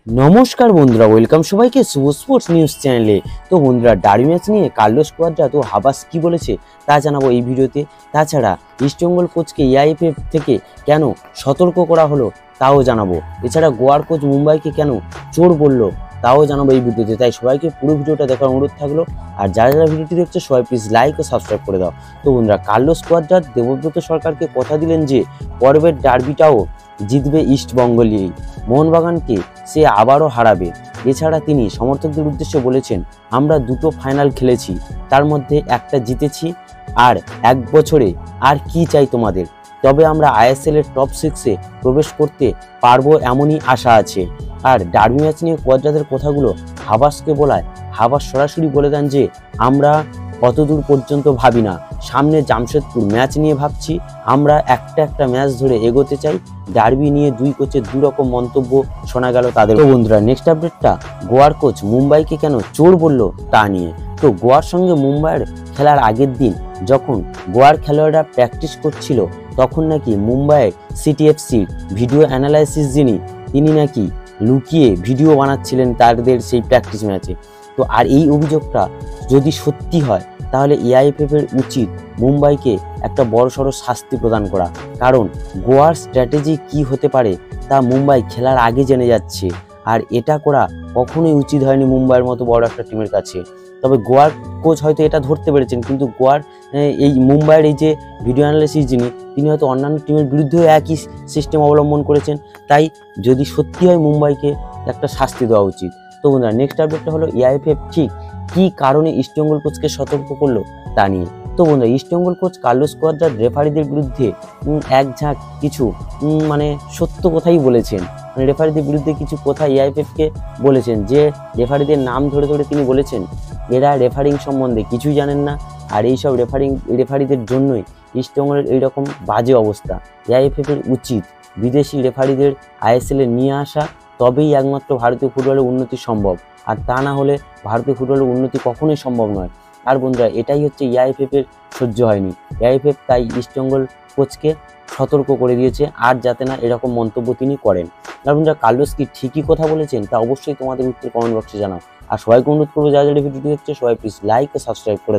নমস্কার বন্ধুরা, ওয়েলকাম সবাইকে শুভ স্পোর্টস নিউজ চ্যানেলে। তো বন্ধুরা, ডার্বি ম্যাচ নিয়ে কার্লোস কোয়াদ্রাতো হাবাস কি বলেছে তা জানাবো এই ভিডিওতে। তাছাড়া ইস্টবেঙ্গল কোচকে এআইএফএফ থেকে কেন সতর্ক করা হলো তাও জানাবো। এছাড়া গোয়ার কোচ মুম্বাইকে কেন চোর বলল তাও জানাবো এই ভিডিওতে। তাই সবাইকে পুরো ভিডিওটা দেখার অনুরোধ থাকলো। আর যারা যারা ভিডিওটি দেখছে সবাই প্লিজ লাইক ও সাবস্ক্রাইব করে দাও। তো বন্ধুরা, কার্লোস কোয়াদ্রা দেবব্রত সরকারকে কথা দিলেন যে পর্বের ডার্বিটাও জিতবে ইস্টবেঙ্গলই, মোহনবাগানকে সে আবারও হারাবে। এছাড়া তিনি সমর্থকদের উদ্দেশ্যে বলেছেন, আমরা দুটো ফাইনাল খেলেছি, তার মধ্যে একটা জিতেছি, আর এক বছরে আর কি চাই তোমাদের। তবে আমরা আইএসএল এর টপ 6-এ প্রবেশ করতে পারবো এমনই আশা আছে। আর ডার্বি ম্যাচ নিয়ে কোয়াদ্রাদের কথাগুলো হাবাসকে বলায় হাবাস সরাসরি বলে দেন যে আমরা অতদূর পর্যন্ত ভাবি না, সামনে জামশেদপুর ম্যাচ নিয়ে ভাবছি, আমরা একটা ম্যাচ ধরে এগোতে চাই। ডার্বি নিয়ে দুই কোচের দুই রকম মন্তব্য শোনা গেল তাদের। তো বন্ধুরা, নেক্সট আপডেটটা গোয়ার কোচ মুম্বাইকে কেন চোর বলল তা নিয়ে। তো গোয়ার সঙ্গে মুম্বাইয়ের খেলার আগের দিন যখন গোয়ার খেলোয়াড়রা প্র্যাকটিস করছিল, তখন নাকি মুম্বাইয়ের সিটিএফসির ভিডিও অ্যানালাইসিস তিনি নাকি লুকিয়ে ভিডিও বানাচ্ছিলেন তাদের সেই প্র্যাকটিস ম্যাচে। তো আর এই অভিযোগটা যদি সত্যি হয়, তাহলে এআইএফএফ এর উচিত মুম্বাইকে একটা বড়সড় শাস্তি প্রদান করা। কারণ গোয়ার স্ট্র্যাটেজি কি হতে পারে তা মুম্বাই খেলার আগে জেনে যাচ্ছে, আর এটা করা কখনোই উচিত হয়নি মুম্বাইয়ের মতো বড় একটা টিমের কাছে। তবে গোয়ার কোচ হয়তো এটা ধরতে পেরেছেন, কিন্তু গোয়ার এই মুম্বাইয়ের এই যে ভিডিও অ্যানালিসিস তিনি হয়তো অন্যান্য টিমের বিরুদ্ধেও একই সিস্টেম অবলম্বন করেছেন। তাই যদি সত্যি হয়, মুম্বাইকে একটা শাস্তি দেওয়া উচিত। তো বন্ধুরা, নেক্সট আপডেটটা হলো এআইএফএফ ঠিক কি কারণে ইস্টবেঙ্গল কোচকে সতর্ক করলো তা নিয়ে। তো বন্ধুরা, ইস্টবেঙ্গল কোচ কার্লোস কোয়াদ্রা রেফারিদের বিরুদ্ধে এক ঝাঁক কিছু সত্য কথাই বলেছেন। রেফারিদের বিরুদ্ধে কিছু কথা এআইএফএফকে বলেছেন, যে রেফারিদের নাম ধরে ধরে তিনি বলেছেন এরা রেফারিং সম্বন্ধে কিছুই জানেন না, আর এইসব রেফারিদের জন্যই ইস্টবেঙ্গলের এইরকম বাজে অবস্থা। এআইএফএফ এর উচিত বিদেশি রেফারিদের আইএসএল এ নিয়ে আসা, তবেই একমাত্র ভারতীয় ফুটবলের উন্নতি সম্ভব। আর তা না হলে ভারতীয় ফুটবলের উন্নতি কখনোই সম্ভব নয়। আর বন্ধুরা, এটাই হচ্ছে এআইএফএফ এর সহ্য হয়নি। এআইএফএফ তাই ইস্টবেঙ্গল কোচকে সতর্ক করে দিয়েছে, আর যাতে না এরকম মন্তব্য তিনি করেন। আর বন্ধুরা, কার্লোস কি ঠিকই কথা বলেছেন তা অবশ্যই তোমাদের উত্তর কমেন্ট বক্সে জানাও। আর সবাইকে অনুরোধ করবো, যারা যারা ভিডিওটি দেখছে সবাই প্লিজ লাইক ও সাবস্ক্রাইব করে দাও।